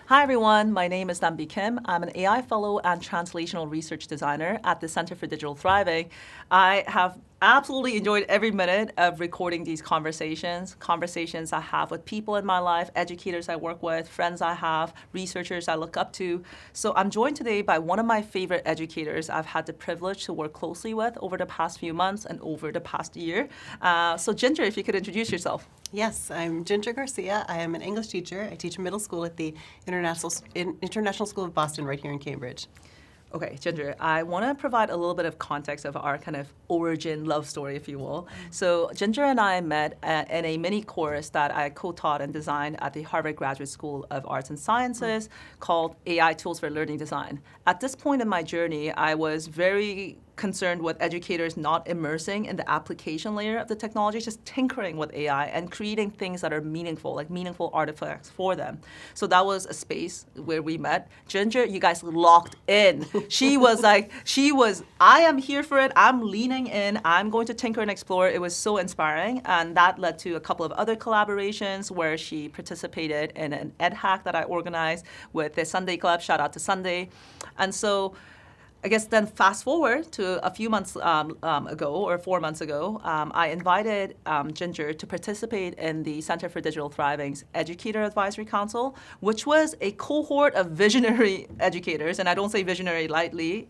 Hi everyone, my name is Nambi Kim. I'm an AI fellow and translational research designer at the Center for Digital Thriving. I have absolutely enjoyed every minute of recording these conversations I have with people in my life, educators I work with, friends I have, researchers I look up to. So I'm joined today by one of my favorite educators I've had the privilege to work closely with over the past few months and over the past year. So Ginger, if you could introduce yourself. Yes, I'm Ginger Garcia. I am an English teacher. I teach middle school at the International School of Boston right here in Cambridge. Okay, Ginger, I want to provide a little bit of context of our kind of origin love story, if you will. So Ginger and I met in a mini course that I co-taught and designed at the Harvard Graduate School of Arts and Sciences called AI Tools for Learning Design. At this point in my journey, I was very concerned with educators not immersing in the application layer of the technology, just tinkering with AI and creating things that are meaningful, like meaningful artifacts for them. So that was a space where we met. Ginger, you guys locked in. She was, I am here for it. I'm leaning in. I'm going to tinker and explore. It was so inspiring. And that led to a couple of other collaborations where she participated in an ed hack that I organized with the Sunday Club. Shout out to Sunday. And so I guess then fast forward to a few months ago, or 4 months ago, I invited Ginger to participate in the Center for Digital Thriving's Educator Advisory Council, which was a cohort of visionary educators, and I don't say visionary lightly,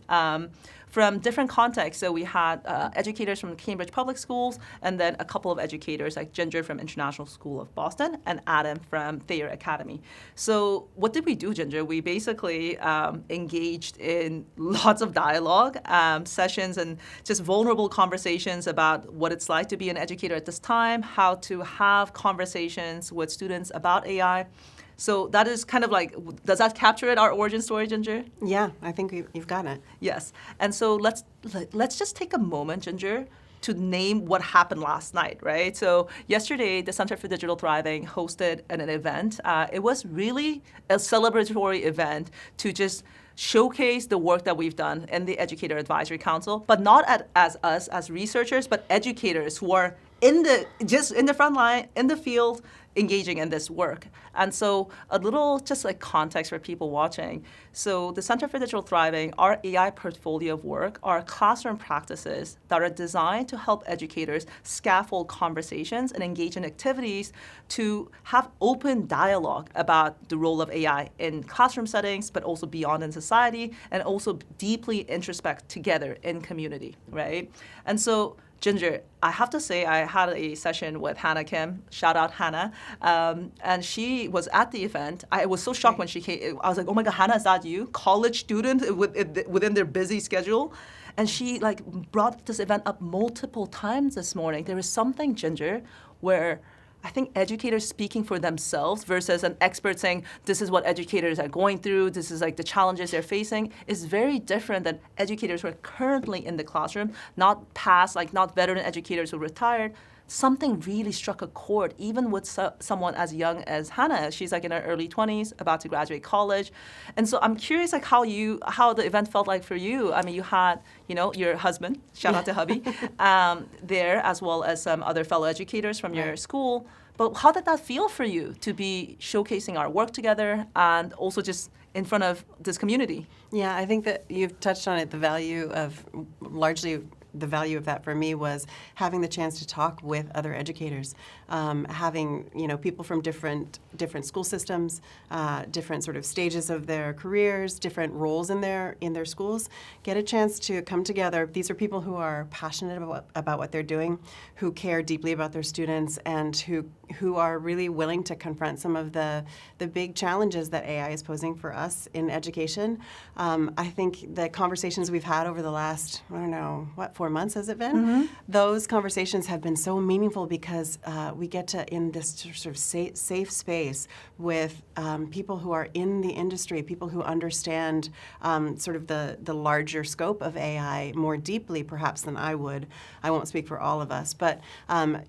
from different contexts. So we had educators from Cambridge Public Schools, and then a couple of educators like Ginger from International School of Boston and Adam from Thayer Academy. So what did we do, Ginger? We basically engaged in lots of dialogue, sessions, and just vulnerable conversations about what it's like to be an educator at this time, how to have conversations with students about AI. So that is kind of like, does that capture it, our origin story, Ginger? Yeah, I think you've got it. Yes. And so let's just take a moment, Ginger, to name what happened last night, right? So yesterday, the Center for Digital Thriving hosted an event. It was really a celebratory event to just showcase the work that we've done in the Educator Advisory Council, but not as us as researchers, but educators who are in the front line, in the field, engaging in this work. And so a little just like context for people watching. So the Center for Digital Thriving, our AI portfolio of work are classroom practices that are designed to help educators scaffold conversations and engage in activities to have open dialogue about the role of AI in classroom settings, but also beyond in society, and also deeply introspect together in community, right? And so Ginger, I have to say I had a session with Hannah Kim, shout out Hannah, and she was at the event. I was so shocked when she came. I was like, oh my God, Hannah, is that you? College student within their busy schedule? And she like brought this event up multiple times this morning. There was something, Ginger, where I think educators speaking for themselves versus an expert saying, this is what educators are going through, this is like the challenges they're facing, is very different than educators who are currently in the classroom, not past, like not veteran educators who retired. Something really struck a chord, even with someone as young as Hannah. She's like in her early 20s, about to graduate college. And so I'm curious like how the event felt like for you. I mean, you had, your husband, shout out to hubby, there, as well as some other fellow educators from your school. But how did that feel for you to be showcasing our work together and also just in front of this community? Yeah, I think that you've touched on it. Largely the value of that for me was having the chance to talk with other educators, having people from different school systems, different sort of stages of their careers, different roles in their schools, get a chance to come together. These are people who are passionate about what they're doing, who care deeply about their students, and who are really willing to confront some of the big challenges that AI is posing for us in education. I think the conversations we've had over the last, 4 months has it been? Mm-hmm. Those conversations have been so meaningful because we get to, in this sort of safe space with people who are in the industry, people who understand sort of the larger scope of AI more deeply perhaps than I would. I won't speak for all of us, but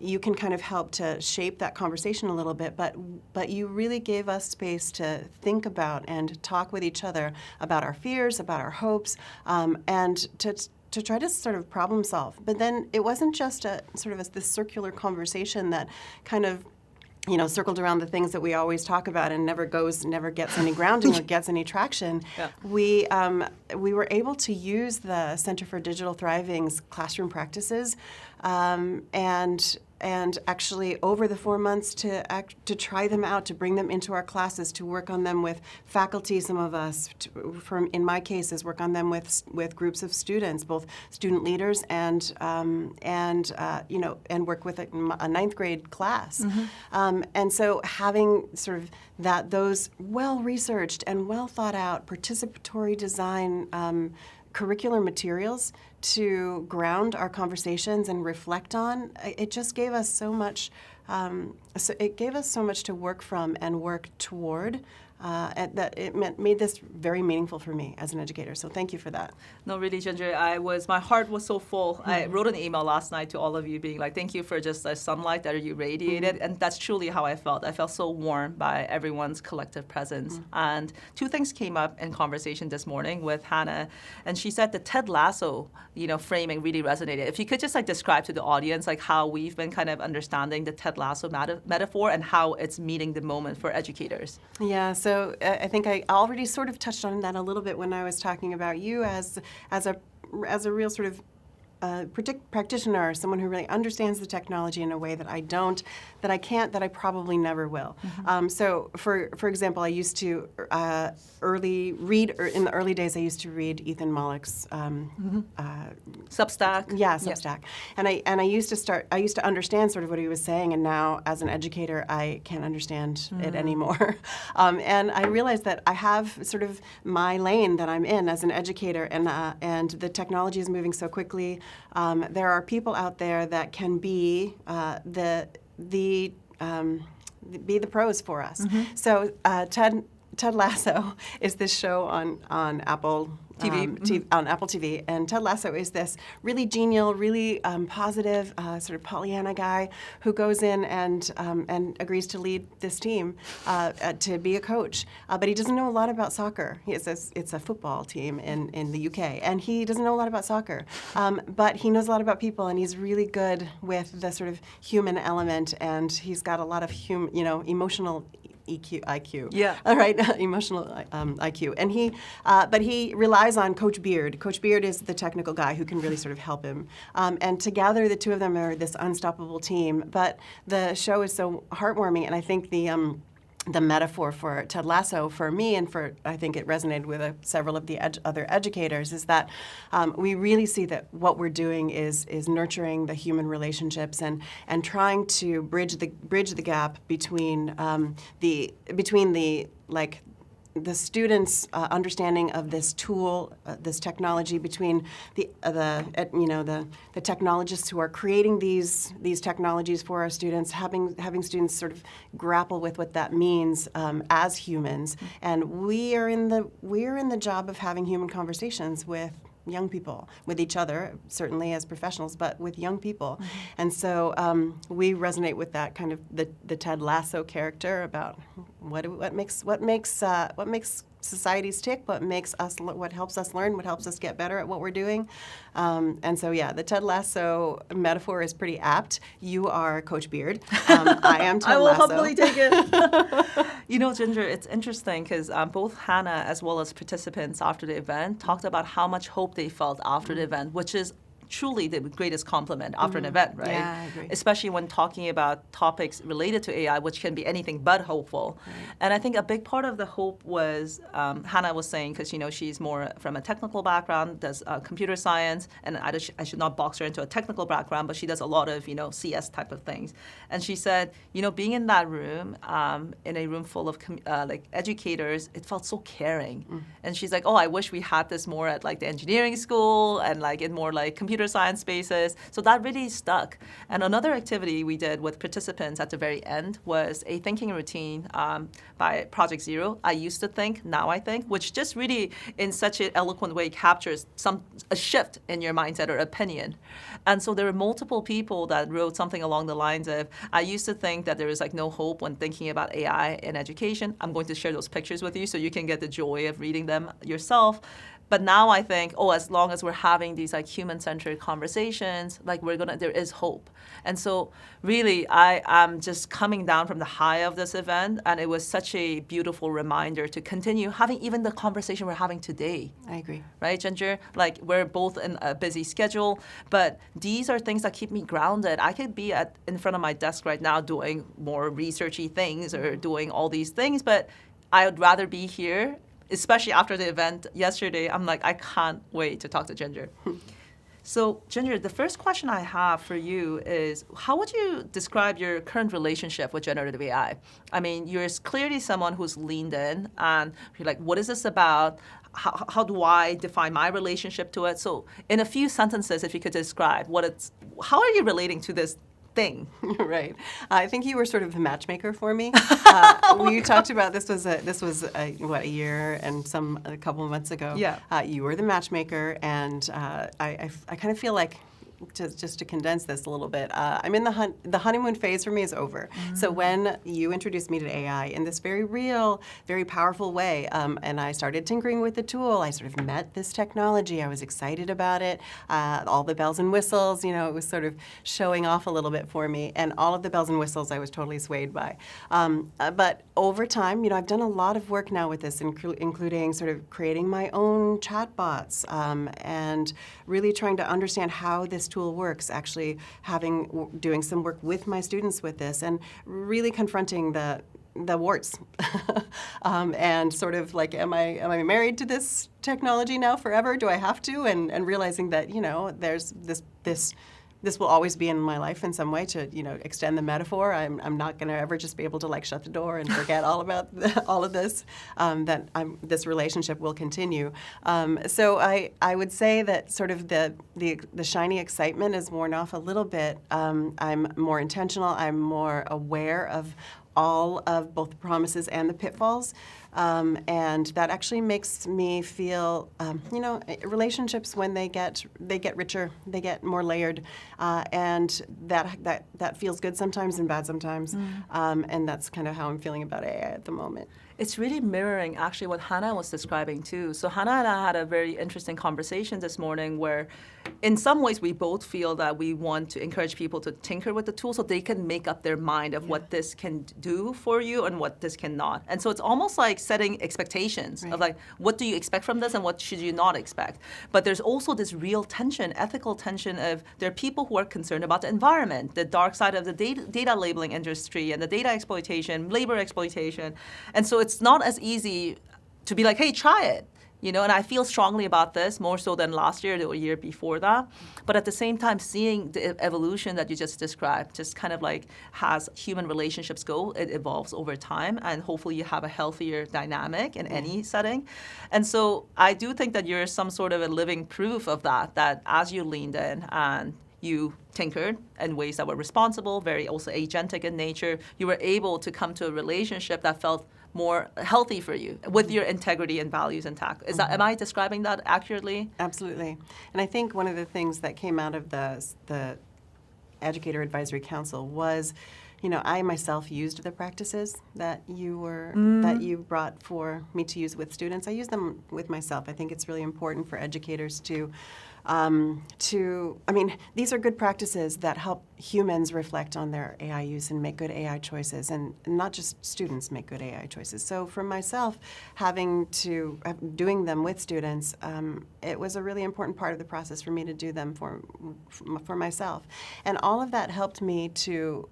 you can kind of help to shape that conversation a little bit, but you really gave us space to think about and talk with each other about our fears, about our hopes, and to try to sort of problem solve. But then it wasn't just this circular conversation that kind of circled around the things that we always talk about and never gets any grounding or gets any traction. Yeah. We were able to use the Center for Digital Thriving's classroom practices, and actually over the 4 months to try them out, to bring them into our classes, to work on them with faculty. Some of us, in my cases, work on them with groups of students, both student leaders and work with a ninth grade class. Mm-hmm. And so having sort of those well-researched and well-thought-out participatory design curricular materials to ground our conversations and reflect on, it just gave us so much. It gave us so much to work from and work toward. That it made this very meaningful for me as an educator. So thank you for that. No, really, Ginger, my heart was so full. Mm-hmm. I wrote an email last night to all of you being like, thank you for just the sunlight that you radiated. Mm-hmm. And that's truly how I felt. I felt so warm by everyone's collective presence. Mm-hmm. And two things came up in conversation this morning with Hannah. And she said the Ted Lasso, framing really resonated. If you could just describe to the audience how we've been kind of understanding the Ted Lasso metaphor and how it's meeting the moment for educators. Yeah, so I think I already sort of touched on that a little bit when I was talking about you as a real sort of practitioner, someone who really understands the technology in a way that I don't, that I can't, that I probably never will. Mm-hmm. So, for example, I used to in the early days, I used to read Ethan Mollick's Substack. Yeah, Substack. Yep. And I used to understand sort of what he was saying, and now as an educator, I can't understand it anymore. And I realized that I have sort of my lane that I'm in as an educator, and the technology is moving so quickly. There are people out there that can be the pros for us. Mm-hmm. So Ted Lasso is this show on Apple TV, on Apple TV, and Ted Lasso is this really genial, really positive, sort of Pollyanna guy who goes in and agrees to lead this team to be a coach. But he doesn't know a lot about soccer. It's a football team in the UK, and he doesn't know a lot about soccer. But he knows a lot about people, and he's really good with the sort of human element, and he's got a lot of emotional IQ. Yeah. All right, emotional IQ. And but he relies on Coach Beard. Coach Beard is the technical guy who can really sort of help him. And together, the two of them are this unstoppable team. But the show is so heartwarming, and I think the metaphor for Ted Lasso for me, and I think it resonated with several of the other educators, is that we really see that what we're doing is nurturing the human relationships and trying to bridge the gap between the students' understanding of this tool, this technology, between the technologists who are creating these technologies for our students, having students sort of grapple with what that means as humans, and we are in the job of having human conversations with young people, with each other, certainly as professionals, but with young people. Mm-hmm. And so we resonate with that kind of the Ted Lasso character about what makes societies tick, what helps us learn, what helps us get better at what we're doing. And so, yeah, the Ted Lasso metaphor is pretty apt. You are Coach Beard. I am Ted Lasso. I will humbly take it. Ginger, it's interesting because both Hannah as well as participants after the event talked about how much hope they felt after the event, which is truly the greatest compliment after an event, right? Yeah, I agree. Especially when talking about topics related to AI, which can be anything but hopeful. Right. And I think a big part of the hope was, Hannah was saying, because she's more from a technical background, does computer science, and I should not box her into a technical background, but she does a lot of CS type of things. And she said, being in that room, in a room full of educators, it felt so caring. Mm. And she's like, I wish we had this more at the engineering school and in more computer science spaces. So that really stuck. And another activity we did with participants at the very end was a thinking routine by Project Zero. I used to think, now I think, which just really in such an eloquent way captures a shift in your mindset or opinion. And so there were multiple people that wrote something along the lines of, I used to think that there was no hope when thinking about AI in education. I'm going to share those pictures with you so you can get the joy of reading them yourself. But now I think, as long as we're having these like human-centered conversations, like there is hope. And so really, I'm just coming down from the high of this event, and it was such a beautiful reminder to continue having even the conversation we're having today. I agree. Right, Ginger? Like, we're both in a busy schedule, but these are things that keep me grounded. I could be in front of my desk right now doing more researchy things or doing all these things, but I would rather be here, especially after the event yesterday. I'm like, I can't wait to talk to Ginger. So, Ginger, the first question I have for you is, how would you describe your current relationship with generative AI? I mean, you're clearly someone who's leaned in, and you're like, what is this about? How do I define my relationship to it? So, in a few sentences, if you could describe how are you relating to this thing? Right. I think you were sort of the matchmaker for me. We talked about this was a year and a couple of months ago. Yeah. You were the matchmaker, and I kind of feel like, just to condense this a little bit, I'm in the honeymoon phase for me is over. So when you introduced me to AI in this very real, very powerful way, and I started tinkering with the tool, I sort of met this technology. I was excited about it. All the bells and whistles, it was sort of showing off a little bit for me. And all of the bells and whistles I was totally swayed by. But over time, I've done a lot of work now with this, including sort of creating my own chatbots, and really trying to understand how this tool works, actually doing some work with my students with this, and really confronting the warts, and sort of like, am I married to this technology now forever? Do I have to? And realizing that there's this will always be in my life in some way, to extend the metaphor. I'm not going to ever just be able to like shut the door and forget all about all of this. This relationship will continue. So I would say that sort of the shiny excitement is worn off a little bit. I'm more intentional. I'm more aware of all of both the promises and the pitfalls. And that actually makes me feel, relationships, when they get richer, they get more layered, and that feels good sometimes and bad sometimes. And that's kind of how I'm feeling about AI at the moment. It's really mirroring actually what Hannah was describing too. So Hannah and I had a very interesting conversation this morning where in some ways we both feel that we want to encourage people to tinker with the tool so they can make up their mind of what this can do for you and what this cannot. And so it's almost like setting expectations of like, what do you expect from this and what should you not expect? But there's also this real tension, ethical tension of there are people who are concerned about the environment, the dark side of the data labeling industry and the data exploitation, labor exploitation. And so it's not as easy to be like, hey, try it. And I feel strongly about this, more so than last year or the year before that. But at the same time, seeing the evolution that you just described, just kind of like as human relationships go, it evolves over time, and hopefully you have a healthier dynamic in any setting. And so I do think that you're some sort of a living proof of that as you leaned in and you tinkered in ways that were responsible, very also agentic in nature, you were able to come to a relationship that felt more healthy for you with your integrity and values intact. Am I describing that accurately? Absolutely. And I think one of the things that came out of the Educator Advisory Council was, I myself used the practices that you brought for me to use with students. I use them with myself. I think it's really important for educators these are good practices that help humans reflect on their AI use and make good AI choices, and not just students make good AI choices. So for myself, doing them with students, it was a really important part of the process for me to do them for myself. And all of that helped me to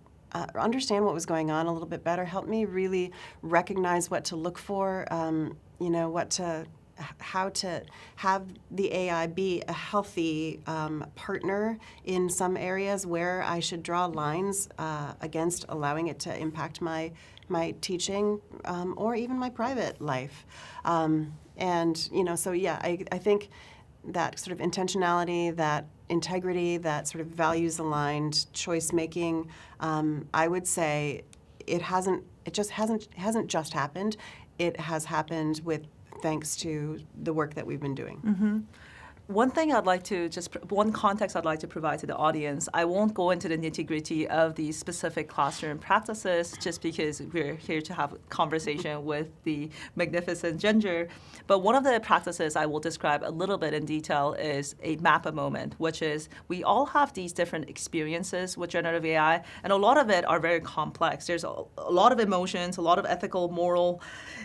understand what was going on a little bit better, helped me really recognize what to look for, how to have the AI be a healthy partner in some areas where I should draw lines against allowing it to impact my teaching or even my private life. I think that sort of intentionality, that integrity, that sort of values-aligned choice-making, I would say it hasn't just happened. It has happened thanks to the work that we've been doing. One context I'd like to provide to the audience. I won't go into the nitty-gritty of these specific classroom practices just because we're here to have a conversation with the magnificent Ginger. But one of the practices I will describe a little bit in detail is a map a moment, which is we all have these different experiences with generative AI, and a lot of it are very complex. There's a lot of emotions, a lot of ethical, moral,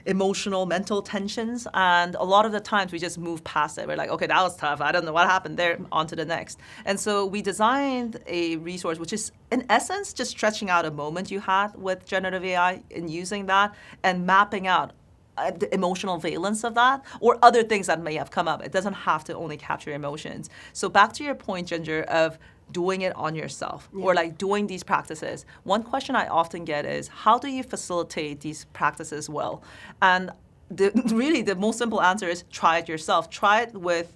emotional, mental tensions, and a lot of the times we just move past it. We're like, okay, that was tough. I don't know what happened there, on to the next. And so we designed a resource which is, in essence, just stretching out a moment you had with generative AI and using that and mapping out the emotional valence of that or other things that may have come up. It doesn't have to only capture emotions. So back to your point, Ginger, of doing it on yourself or like doing these practices. One question I often get is, how do you facilitate these practices well? And really the most simple answer is try it yourself. Try it with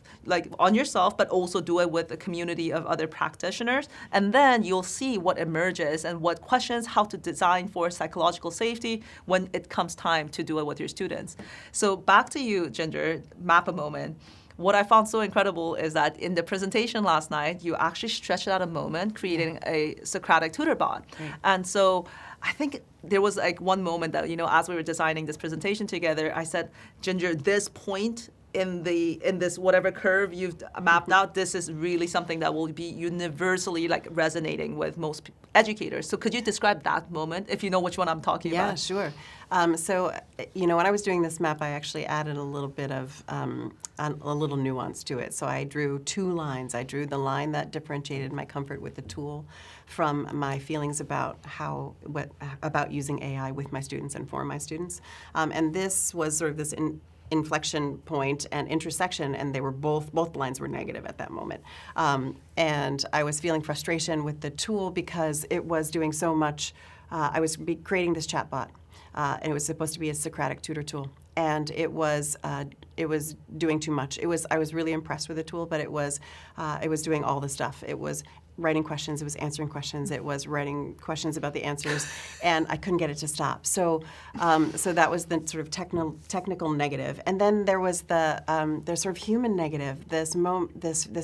on yourself, but also do it with a community of other practitioners. And then you'll see what emerges and what questions, how to design for psychological safety when it comes time to do it with your students. So back to you, Ginger, map a moment. What I found so incredible is that in the presentation last night, you actually stretched out a moment, creating a Socratic tutor bot. Right. And so I think there was one moment that, as we were designing this presentation together, I said, Ginger, this point in this whatever curve you've mapped out, this is really something that will be universally resonating with most educators. So could you describe that moment, if you know which one I'm talking about? Yeah, sure. So, when I was doing this map, I actually added a little bit of a little nuance to it. So I drew 2 lines. I drew the line that differentiated my comfort with the tool from my feelings about about using AI with my students and for my students. And this was sort of this inflection point and intersection, and they were both lines were negative at that moment. And I was feeling frustration with the tool because it was doing so much. I was creating this chatbot, and it was supposed to be a Socratic tutor tool, and it was doing too much. I was really impressed with the tool, but it was doing all the stuff. It was writing questions, it was answering questions, it was writing questions about the answers, and I couldn't get it to stop. So that was the sort of technical negative. And then there was the sort of human negative, this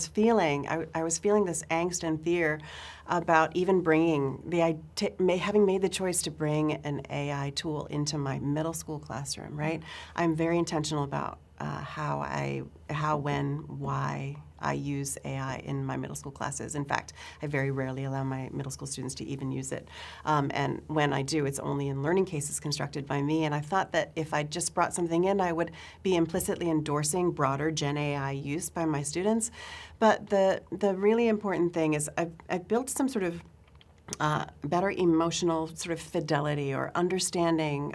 feeling, I was feeling this angst and fear about even having made the choice to bring an AI tool into my middle school classroom, right? I'm very intentional about how, when, why I use AI in my middle school classes. In fact, I very rarely allow my middle school students to even use it. And when I do, it's only in learning cases constructed by me. And I thought that if I just brought something in, I would be implicitly endorsing broader Gen AI use by my students. But the really important thing is I've built some sort of better emotional sort of fidelity or understanding.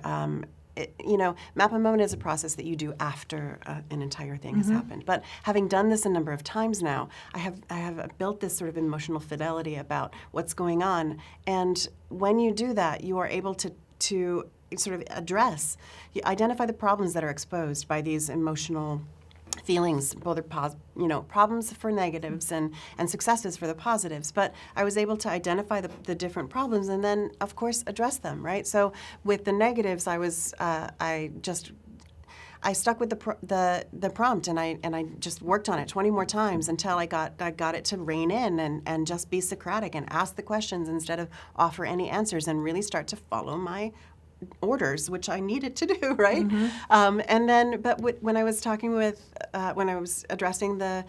Map a moment is a process that you do after an entire thing has happened. But having done this a number of times now, I have built this sort of emotional fidelity about what's going on. And when you do that, you are able to sort of identify the problems that are exposed by these emotional feelings, both are problems for negatives and successes for the positives. But I was able to identify the different problems and then, of course, address them, right? So with the negatives, I stuck with the prompt and I just worked on it 20 more times until I got it to rein in and just be Socratic and ask the questions instead of offer any answers and really start to follow my orders, which I needed to do, right? When I was when I was addressing the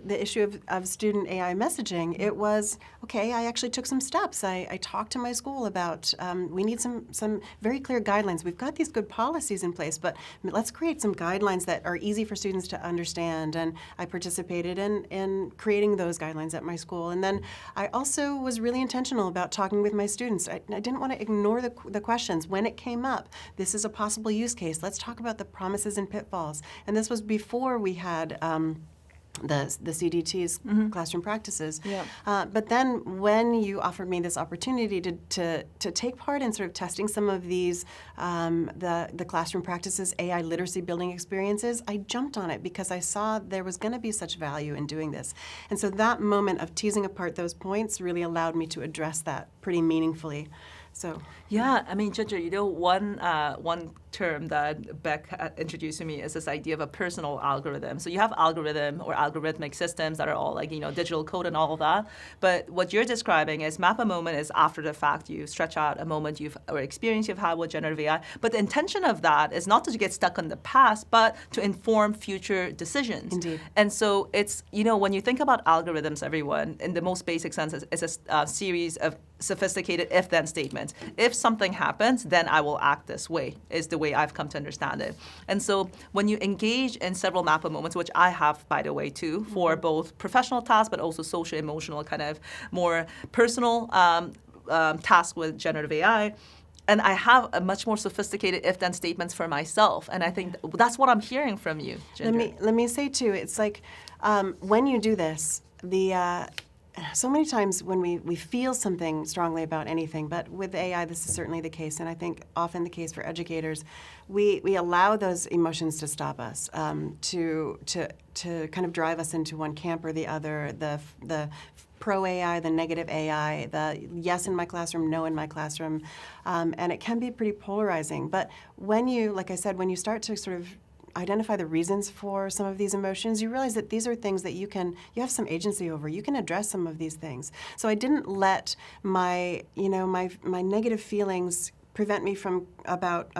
issue of student AI messaging, it was, okay, I actually took some steps. I talked to my school about, we need some very clear guidelines. We've got these good policies in place, but let's create some guidelines that are easy for students to understand. And I participated in creating those guidelines at my school. And then I also was really intentional about talking with my students. I didn't want to ignore the questions. When it came up, this is a possible use case. Let's talk about the promises and pitfalls. And this was before we had the CDT's classroom practices. Yeah. But then when you offered me this opportunity to take part in sort of testing some of these, the classroom practices, AI literacy building experiences, I jumped on it because I saw there was going to be such value in doing this. And so that moment of teasing apart those points really allowed me to address that pretty meaningfully. So Yeah, I mean, Ginger, one term that Beck introduced to me is this idea of a personal algorithm. So you have algorithm or algorithmic systems that are all like, digital code and all of that. But what you're describing is map a moment is after the fact. You stretch out a moment or experience you've had with generative AI. But the intention of that is not to get stuck in the past, but to inform future decisions. Indeed. And so it's, when you think about algorithms, everyone, in the most basic sense, is a series of sophisticated if-then statements. If something happens, then I will act this way, is the way I've come to understand it. And so when you engage in several MAPA moments, which I have, by the way, too, for both professional tasks, but also social, emotional, kind of more personal tasks with generative AI, and I have a much more sophisticated if-then statements for myself. And I think that's what I'm hearing from you, Ginger. Let me say, too, it's like when you do this, so many times when we feel something strongly about anything, but with AI, this is certainly the case, and I think often the case for educators, we allow those emotions to stop us, to kind of drive us into one camp or the other, the pro AI, the negative AI, the yes in my classroom, no in my classroom, and it can be pretty polarizing. But when you, like I said, when you start to sort of identify the reasons for some of these emotions, you realize that these are things that you have some agency over. You can address some of these things. So I didn't let my negative feelings prevent me from about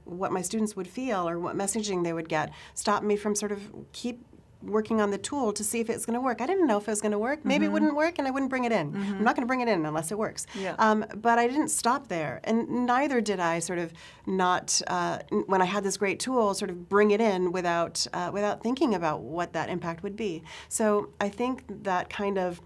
what my students would feel or what messaging they would get, stop me from sort of keep working on the tool to see if it's going to work. I didn't know if it was going to work. Maybe it wouldn't work, and I wouldn't bring it in. I'm not going to bring it in unless it works. Yeah. But I didn't stop there, and neither did I sort of not, when I had this great tool, sort of bring it in without thinking about what that impact would be. So I think that kind of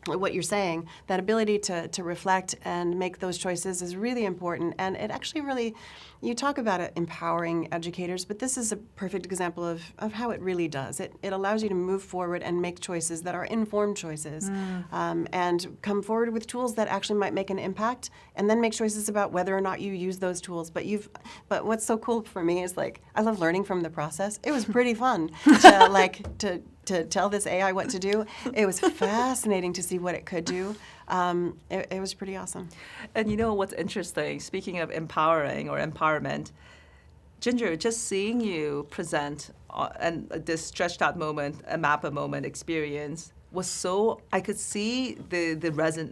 what you're saying, that ability to reflect and make those choices is really important. And it actually really, you talk about it empowering educators, but this is a perfect example of how it really does. It allows you to move forward and make choices that are informed choices, and come forward with tools that actually might make an impact, and then make choices about whether or not you use those tools. But what's so cool for me is, like, I love learning from the process. It was pretty fun to tell this AI what to do. It was fascinating to see what it could do. It was pretty awesome. And what's interesting, speaking of empowering or empowerment, Ginger, just seeing you present and this stretched out moment, a MAPA moment experience, was so, I could see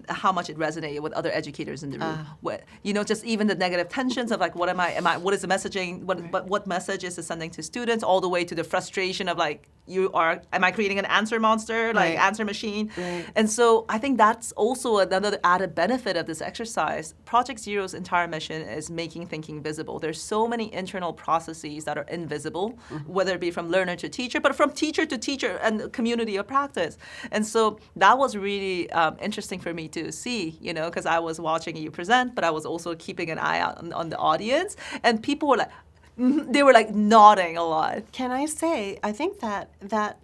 how much it resonated with other educators in the room. Just even the negative tensions of like, what is the messaging, what message is it sending to students, all the way to the frustration of like, am I creating an answer monster, like answer machine? Right. And so I think that's also another added benefit of this exercise. Project Zero's entire mission is making thinking visible. There's so many internal processes that are invisible, whether it be from learner to teacher, but from teacher to teacher and community of practice. And so that was really interesting for me to see, because I was watching you present, but I was also keeping an eye out on the audience, and people were like, they were like nodding a lot. Can I say, I think that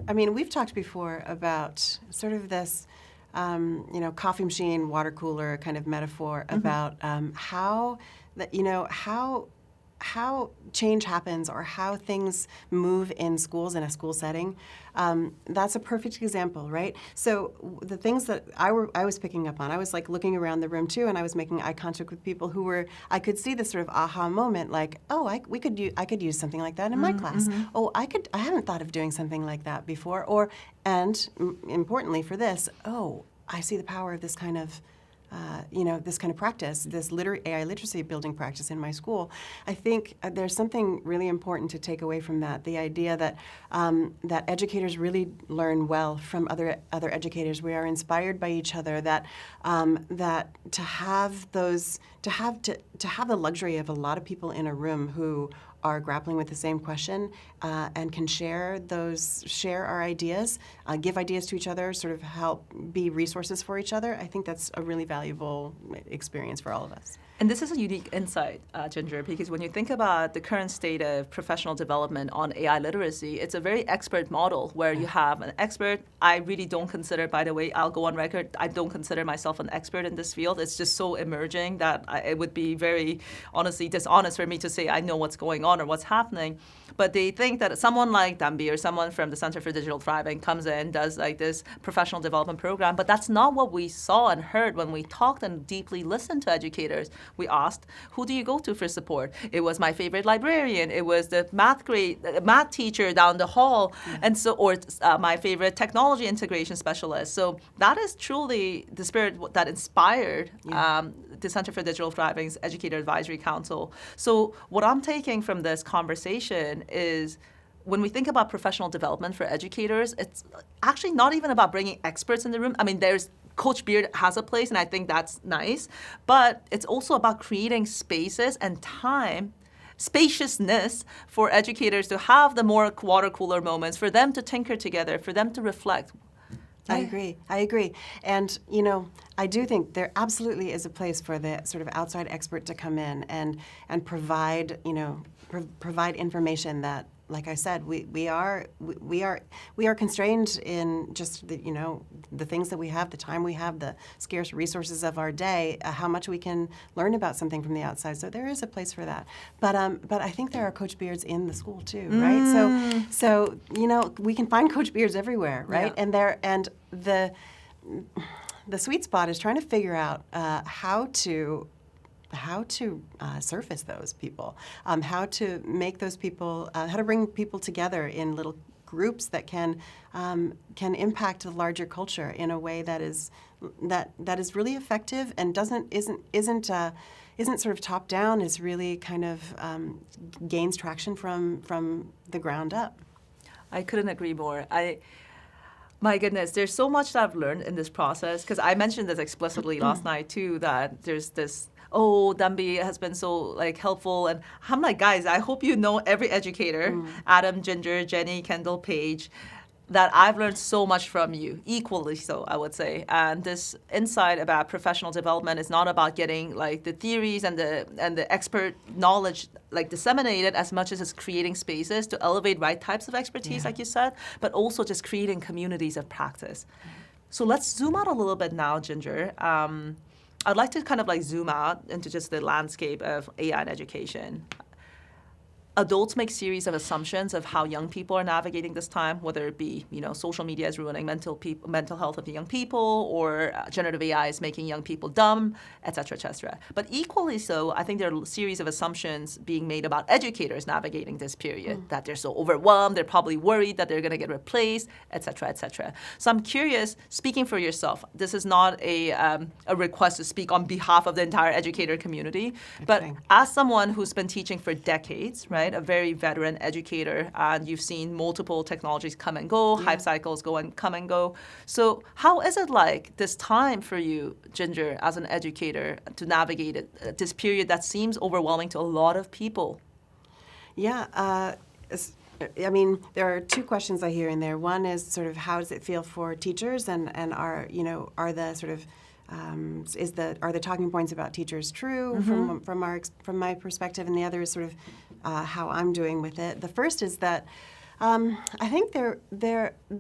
I mean, we've talked before about sort of this, coffee machine, water cooler kind of metaphor about how change happens or how things move in schools in a school setting. That's a perfect example, right? So the things that I was picking up on, I was like looking around the room too, and I was making eye contact with people who I could see this sort of aha moment, like, oh, I could use something like that in my class. Oh, I haven't thought of doing something like that before. And importantly for this, oh, I see the power of this kind of this kind of practice, this AI literacy building practice in my school. I think there's something really important to take away from that, the idea that that educators really learn well from other educators. We are inspired by each other, that to have the luxury of a lot of people in a room who are grappling with the same question and can share our ideas, give ideas to each other, sort of help be resources for each other. I think that's a really valuable experience for all of us. And this is a unique insight, Ginger, because when you think about the current state of professional development on AI literacy, it's a very expert model where you have an expert. I really don't consider, by the way, I'll go on record, I don't consider myself an expert in this field. It's just so emerging that it would be very, honestly, dishonest for me to say I know what's going on or what's happening. But they think that someone like Dambi or someone from the Center for Digital Thriving comes in, does like this professional development program, but that's not what we saw and heard when we talked and deeply listened to educators. we asked, who do you go to for support? It was my favorite librarian. It was the math teacher down the hall, and so, or my favorite technology integration specialist. So that is truly the spirit that inspired the Center for Digital Thriving's Educator Advisory Council. So what I'm taking from this conversation is, when we think about professional development for educators, it's actually not even about bringing experts in the room. I mean, Coach Beard has a place, and I think that's nice, but it's also about creating spaces and time, spaciousness for educators to have the more water cooler moments, for them to tinker together, for them to reflect. I agree. And, I do think there absolutely is a place for the sort of outside expert to come in and provide, provide information that, like I said, we are constrained in just the things that we have, the time we have, the scarce resources of our day, how much we can learn about something from the outside. So there is a place for that. But I think there are Coach Beards in the school too, right? So we can find Coach Beards everywhere, right? Yeah. And the sweet spot is trying to figure out how to surface those people, how to make those people, how to bring people together in little groups that can impact the larger culture in a way that is really effective and isn't sort of top down. Is really kind of gains traction from the ground up. I couldn't agree more. My goodness, there's so much that I've learned in this process, because I mentioned this explicitly last night too, that there's this, Dambi has been so helpful, and I'm like, guys, I hope you know every educator, Adam, Ginger, Jenny, Kendall, Paige, that I've learned so much from you, equally so, I would say. And this insight about professional development is not about getting the theories and the expert knowledge disseminated, as much as it's creating spaces to elevate right types of expertise, like you said, but also just creating communities of practice. So let's zoom out a little bit now, Ginger. I'd like to kind of zoom out into just the landscape of AI in education. Adults make series of assumptions of how young people are navigating this time, whether it be, social media is ruining mental health of the young people, or generative AI is making young people dumb, et cetera, et cetera. But equally so, I think there are a series of assumptions being made about educators navigating this period, that they're so overwhelmed, they're probably worried that they're going to get replaced, et cetera, et cetera. So I'm curious, speaking for yourself, this is not a request to speak on behalf of the entire educator community, but as someone who's been teaching for decades, right, a very veteran educator, and you've seen multiple technologies come and go, hype cycles come and go. So how is it this time for you, Ginger, as an educator, to navigate it, this period that seems overwhelming to a lot of people? Yeah, I mean, there are two questions I hear in there. One is sort of, how does it feel for teachers, and are the sort of are the talking points about teachers true from my perspective, and the other is sort of how I'm doing with it. The first is that I think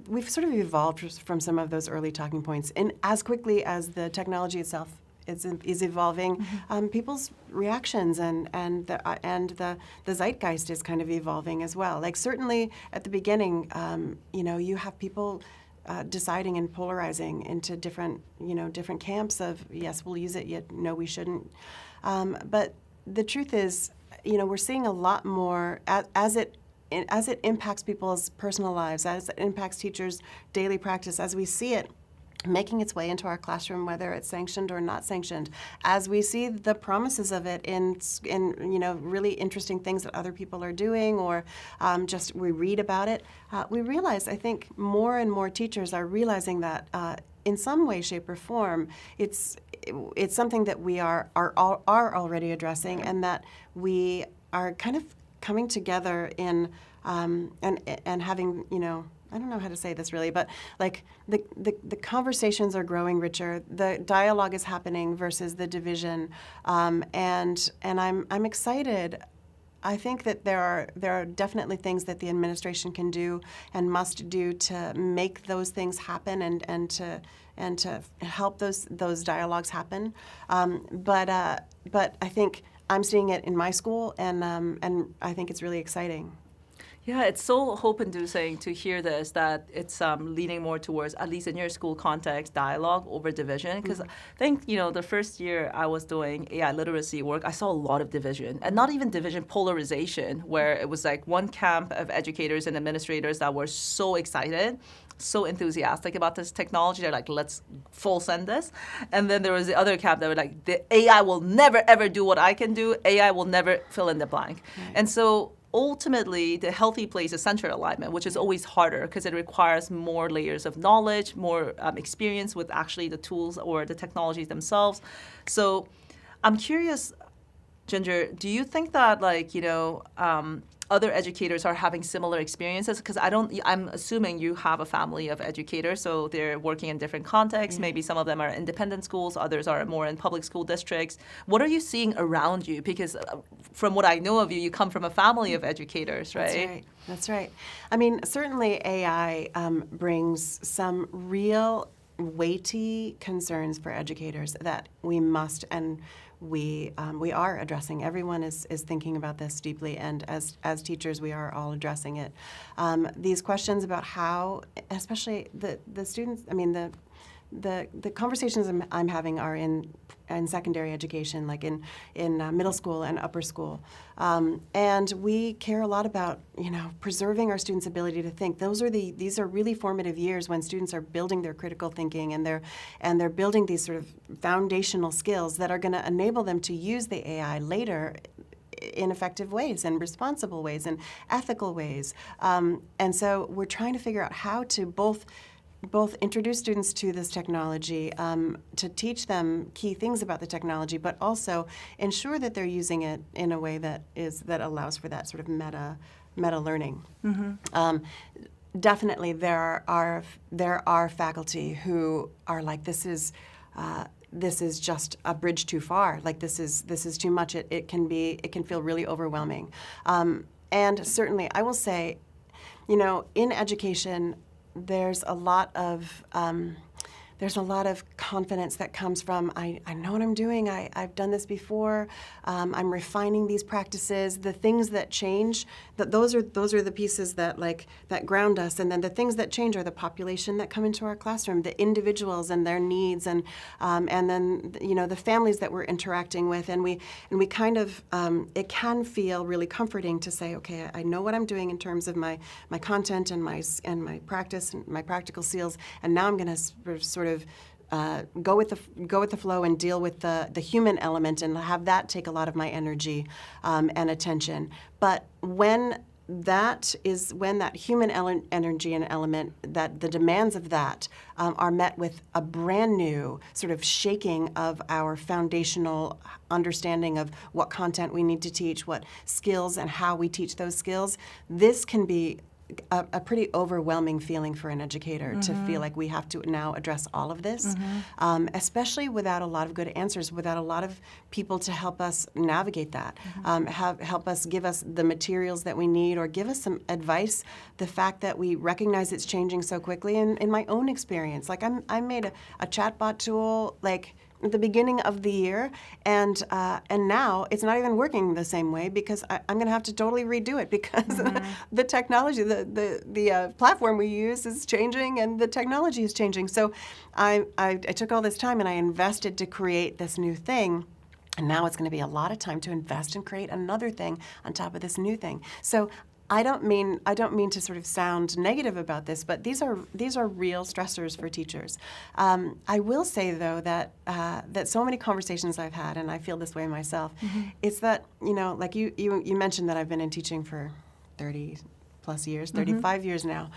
we've sort of evolved from some of those early talking points, and as quickly as the technology itself is evolving, people's reactions and the zeitgeist is kind of evolving as well. Certainly at the beginning, you have people deciding and polarizing into different camps of, yes, we'll use it, yet no, we shouldn't. But the truth is, we're seeing a lot more as it impacts people's personal lives, as it impacts teachers' daily practice, as we see it making its way into our classroom, whether it's sanctioned or not sanctioned, as we see the promises of it in really interesting things that other people are doing, or just we read about it, we realize, I think, more and more teachers are realizing that in some way, shape, or form, it's something that we are already addressing, and that we are kind of coming together in and having, I don't know how to say this really, but the conversations are growing richer. The dialogue is happening versus the division, and I'm excited. I think that there are definitely things that the administration can do and must do to make those things happen, and to help those dialogues happen. But I think I'm seeing it in my school, and I think it's really exciting. Yeah, it's so hope-inducing to hear this, that it's leaning more towards, at least in your school context, dialogue over division. Because I think, the first year I was doing AI literacy work, I saw a lot of division. And not even division, polarization, where it was like one camp of educators and administrators that were so excited, so enthusiastic about this technology. They're like, let's full send this. And then there was the other camp that were like, the AI will never, ever do what I can do. AI will never fill in the blank. Right. And so ultimately, the healthy place is center alignment, which is always harder because it requires more layers of knowledge, more experience with actually the tools or the technologies themselves. So I'm curious, Ginger, do you think that other educators are having similar experiences? Because I'm assuming you have a family of educators, so they're working in different contexts. Mm-hmm. Maybe some of them are independent schools, others are more in public school districts. What are you seeing around you? Because from what I know of you, you come from a family of educators, right? That's right. That's right. I mean, certainly AI brings some real weighty concerns for educators that we must and we are addressing. Everyone is thinking about this deeply, and as teachers, we are all addressing it. These questions about how, especially the students, I mean, the conversations I'm having are in secondary education, like in middle school and upper school, and we care a lot about preserving our students' ability to think. These are really formative years when students are building their critical thinking, and they're building these sort of foundational skills that are going to enable them to use the AI later in effective ways and responsible ways and ethical ways. And so we're trying to figure out how to both introduce students to this technology, to teach them key things about the technology, but also ensure that they're using it in a way that allows for that sort of meta learning. Mm-hmm. Definitely, there are faculty who are like, this is just a bridge too far. Like this is too much. It can feel really overwhelming. And certainly, I will say, in education, there's a lot of confidence that comes from, I know what I'm doing, I've done this before, I'm refining these practices. The things that change, those are the pieces that ground us, and then the things that change are the population that come into our classroom, the individuals and their needs, and then the families that we're interacting with, and we kind of it can feel really comforting to say, okay, I know what I'm doing in terms of my content and my practice and my practical skills, and now I'm going to sort of go with the flow and deal with the human element and have that take a lot of my energy and attention. But when that human energy and element, that the demands of that are met with a brand new sort of shaking of our foundational understanding of what content we need to teach, what skills and how we teach those skills, this can be a pretty overwhelming feeling for an educator. Mm-hmm. To feel like we have to now address all of this, mm-hmm. Especially without a lot of good answers, without a lot of people to help us navigate that, mm-hmm. Help us, give us the materials that we need, or give us some advice. The fact that we recognize it's changing so quickly, and in my own experience, I made a chatbot tool at the beginning of the year, and now it's not even working the same way because I'm going to have to totally redo it because mm-hmm. the technology, the platform we use is changing, and the technology is changing. So I took all this time and I invested to create this new thing. And now it's going to be a lot of time to invest and create another thing on top of this new thing. So I don't mean to sort of sound negative about this, but these are real stressors for teachers. I will say though that so many conversations I've had, and I feel this way myself, mm-hmm. it's that like you mentioned that I've been in teaching for 30 plus years, 35 mm-hmm. years now,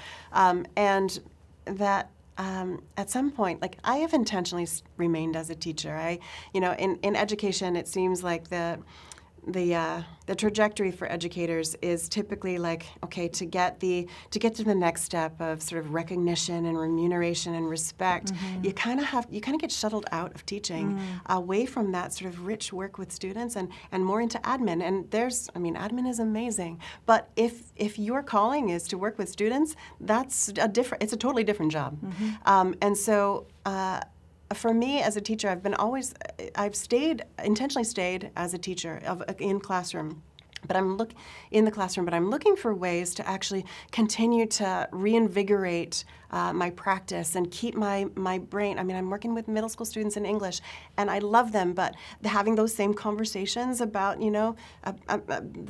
and that. At some point, I have intentionally remained as a teacher. In education, it seems like the trajectory for educators is typically to get to the next step of sort of recognition and remuneration and respect, mm-hmm. you kind of get shuttled out of teaching, away from that sort of rich work with students and more into admin. And admin is amazing, but if your calling is to work with students, it's a totally different job. Mm-hmm. And so. For me as a teacher, I've intentionally stayed as a teacher in classroom but I'm in the classroom, but I'm looking for ways to actually continue to reinvigorate my practice and keep my brain. I mean, I'm working with middle school students in English, and I love them, but having those same conversations about, the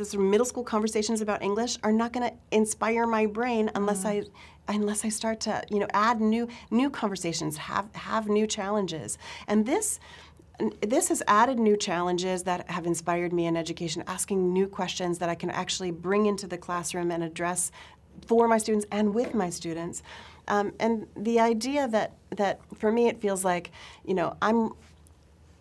sort of middle school conversations about English are not going to inspire my brain unless I start to, add new conversations, have new challenges. And this has added new challenges that have inspired me in education, asking new questions that I can actually bring into the classroom and address for my students and with my students. And the idea that for me it feels like,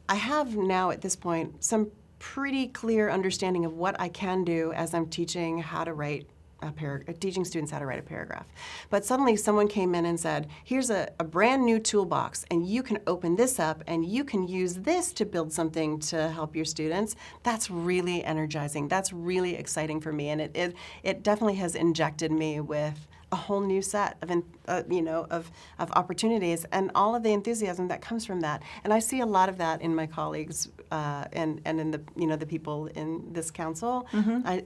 I have now at this point some pretty clear understanding of what I can do as I'm teaching how to write teaching students how to write a paragraph. But suddenly someone came in and said, here's a brand new toolbox, and you can open this up and you can use this to build something to help your students. That's really energizing. That's really exciting for me, and it definitely has injected me with a whole new set of opportunities and all of the enthusiasm that comes from that. And I see a lot of that in my colleagues and in the people in this council,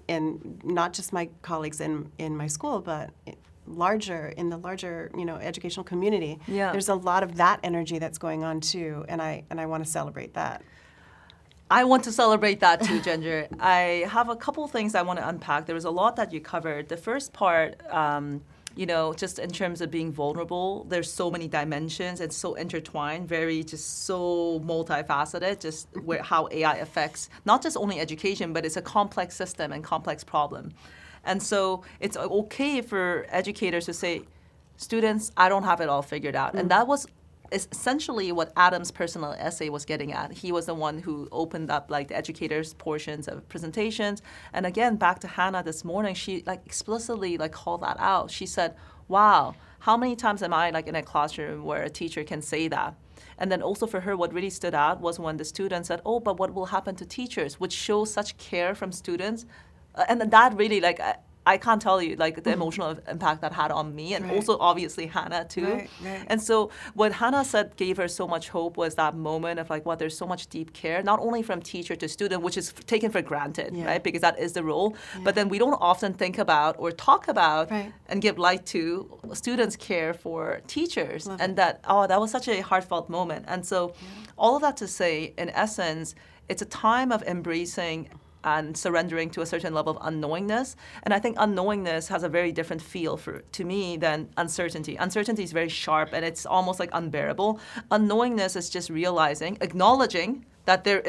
and not just my colleagues in my school, but in the larger educational community. Yeah. There's a lot of that energy that's going on too, and I want to celebrate that. I want to celebrate that too, Ginger. I have a couple things I want to unpack. There was a lot that you covered. The first part, just in terms of being vulnerable, there's so many dimensions. It's so intertwined, just so multifaceted, just how AI affects not just only education, but it's a complex system and complex problem. And so it's okay for educators to say, students, I don't have it all figured out. And that was essentially what Adam's personal essay was getting at. He was the one who opened up the educators' portions of presentations. And again, back to Hannah this morning, she explicitly called that out. She said, wow, how many times am I in a classroom where a teacher can say that? And then also for her, what really stood out was when the student said, oh, but what will happen to teachers, which shows such care from students. And that really, I can't tell you the emotional impact that had on me, and also obviously Hannah too. Right. And so what Hannah said gave her so much hope was that moment of there's so much deep care, not only from teacher to student, which is taken for granted, right? Because that is the role. Yeah. But then we don't often think about or talk about and give light to students' care for teachers. Love and it. that was such a heartfelt moment. And so all of that to say, in essence, it's a time of embracing and surrendering to a certain level of unknowingness. And I think unknowingness has a very different feel to me than uncertainty. Uncertainty is very sharp and it's almost unbearable. Unknowingness is just acknowledging that there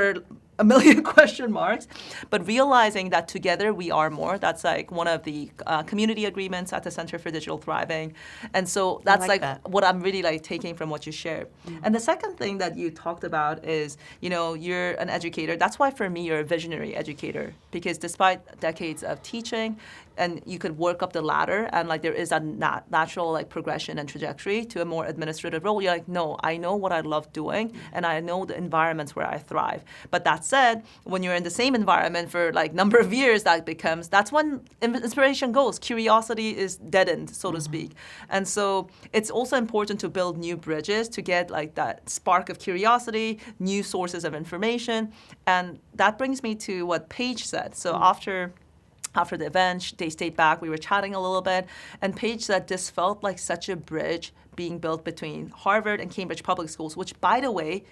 are a million question marks, but realizing that together we are more. That's one of the community agreements at the Center for Digital Thriving. And so that's that. what I'm really taking from what you shared. And the second thing that you talked about is, you're an educator. That's why for me, you're a visionary educator, because despite decades of teaching, and you could work up the ladder, and there is a natural progression and trajectory to a more administrative role. You're no, I know what I love doing, and I know the environments where I thrive. But that said, when you're in the same environment for number of years, that's when inspiration goes. Curiosity is deadened, so to speak. And so it's also important to build new bridges to get that spark of curiosity, new sources of information. And that brings me to what Paige said. So after the event, they stayed back, we were chatting a little bit, and Paige said this felt like such a bridge being built between Harvard and Cambridge public schools, which, by the way,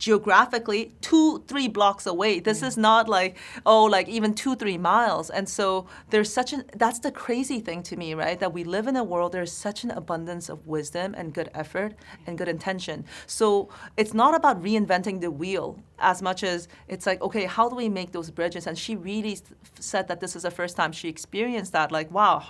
geographically 2-3 blocks away. This is not even 2-3 miles. And so that's the crazy thing to me, right? That we live in a world, there's such an abundance of wisdom and good effort and good intention. So it's not about reinventing the wheel as much as it's okay, how do we make those bridges? And she really said that this is the first time she experienced that. Wow,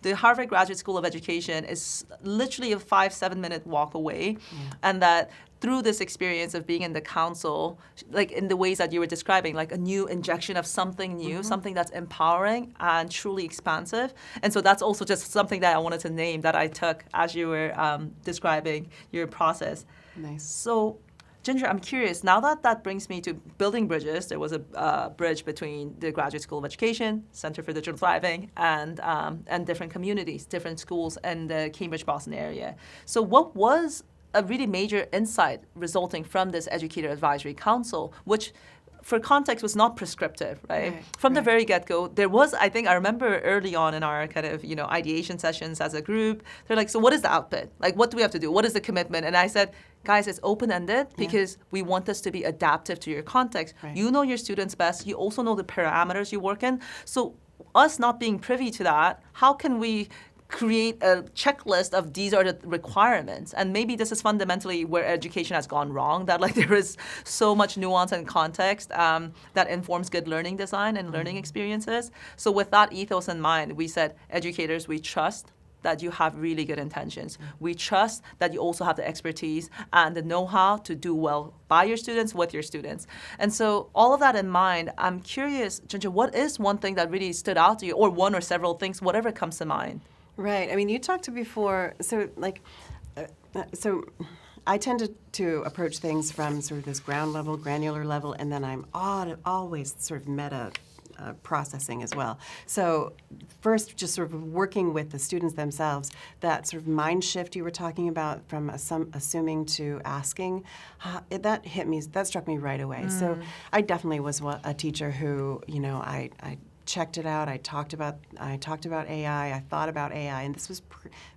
the Harvard Graduate School of Education is literally a 5-7 minute walk away. And that through this experience of being in the council, in the ways that you were describing, a new injection of something new, something that's empowering and truly expansive. And so that's also just something that I wanted to name that I took as you were describing your process. Nice. So, Ginger, I'm curious, now that brings me to building bridges. There was a bridge between the Graduate School of Education, Center for Digital Thriving, and different communities, different schools in the Cambridge-Boston area. So what was a really major insight resulting from this Educator Advisory Council, which for context, was not prescriptive, right? Right, From the right. very get-go, there was, I remember early on in our kind of, ideation sessions as a group, they're like, so what is the output? Like, what do we have to do? What is the commitment? And I said, guys, it's open-ended because we want this to be adaptive to your context. Right. You know your students best. You also know the parameters you work in. So us not being privy to that, how can we create a checklist of these are the requirements? And maybe this is fundamentally where education has gone wrong, that like there is so much nuance and context that informs good learning design and learning experiences. So with that ethos in mind, we said, educators, we trust that you have really good intentions. We trust that you also have the expertise and the know-how to do well by your students, with your students. And so all of that in mind, I'm curious, Ginger, what is one thing that really stood out to you, or one or several things, whatever comes to mind? Right. I mean, you talked before, so I tend to approach things from sort of this ground level, granular level, and then I'm always sort of meta processing as well. So first, just sort of working with the students themselves, that sort of mind shift you were talking about from assuming to asking, that hit me, that struck me right away. So I definitely was a teacher who, I checked it out. I talked about AI. I thought about AI, and this was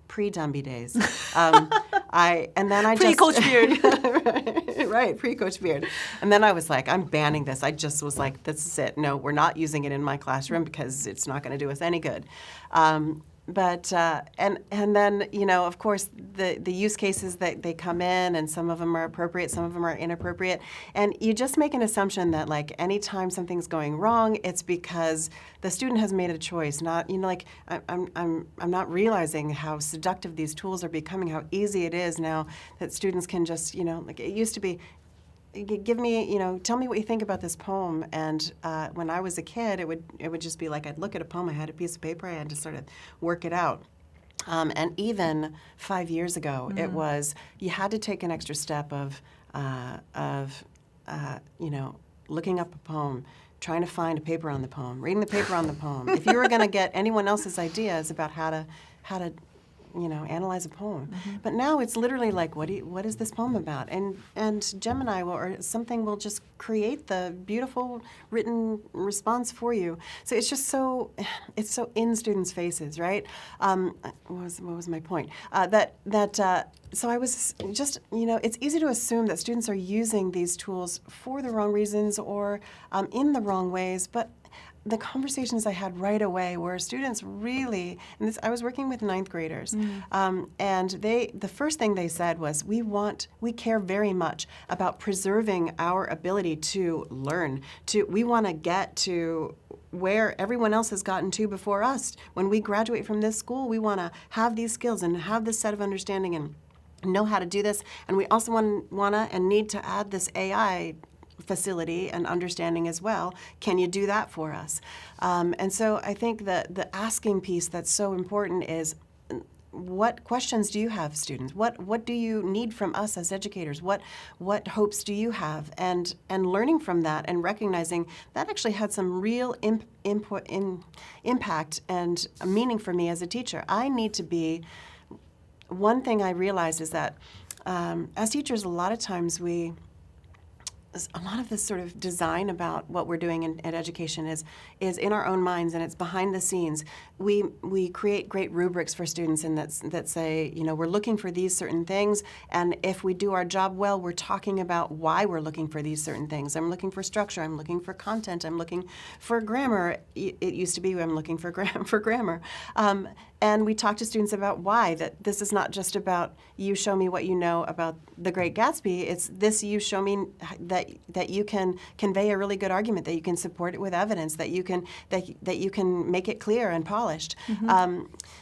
pre-Dumby days. Pre-Coach Beard. Right, pre-Coach Beard. And then I was like, I'm banning this. I just was like, this is it. No, we're not using it in my classroom because it's not going to do us any good. But then, of course, the use cases that they come in, and some of them are appropriate, some of them are inappropriate, and you just make an assumption that like anytime something's going wrong, it's because the student has made a choice. Not, I'm not realizing how seductive these tools are becoming, how easy it is now that students can just, like it used to be. Give me, tell me what you think about this poem. And when I was a kid, it would just be like I'd look at a poem, I had a piece of paper, I had to sort of work it out. And even 5 years ago, it was you had to take an extra step of looking up a poem, trying to find a paper on the poem, reading the paper on the poem. If you were going to get anyone else's ideas about how to analyze a poem. But now it's literally like, what is this poem about? And Gemini or something will just create the beautiful written response for you. So it's just it's so in students' faces, right? What was my point? So I was just, it's easy to assume that students are using these tools for the wrong reasons or in the wrong ways, but the conversations I had right away were students really, and I was working with ninth graders, and the first thing they said was, we care very much about preserving our ability to learn. We want to get to where everyone else has gotten to before us. When we graduate from this school, we want to have these skills and have this set of understanding and know how to do this. And we also want to and need to add this AI facility and understanding as well. Can you do that for us? And so I think that the asking piece that's so important is, what questions do you have, students? What do you need from us as educators? What hopes do you have? And learning from that and recognizing that actually had some real impact and meaning for me as a teacher. I need to be. One thing I realized is that as teachers, a lot of times a lot of this sort of design about what we're doing in education is in our own minds, and it's behind the scenes. We create great rubrics for students, and that say, we're looking for these certain things, and if we do our job well, we're talking about why we're looking for these certain things. I'm looking for structure. I'm looking for content. I'm looking for grammar. It used to be I'm looking for grammar. And we talk to students about why, that this is not just about you show me what you know about The Great Gatsby. It's this, you show me that you can convey a really good argument, that you can support it with evidence, that you can make it clear and polished.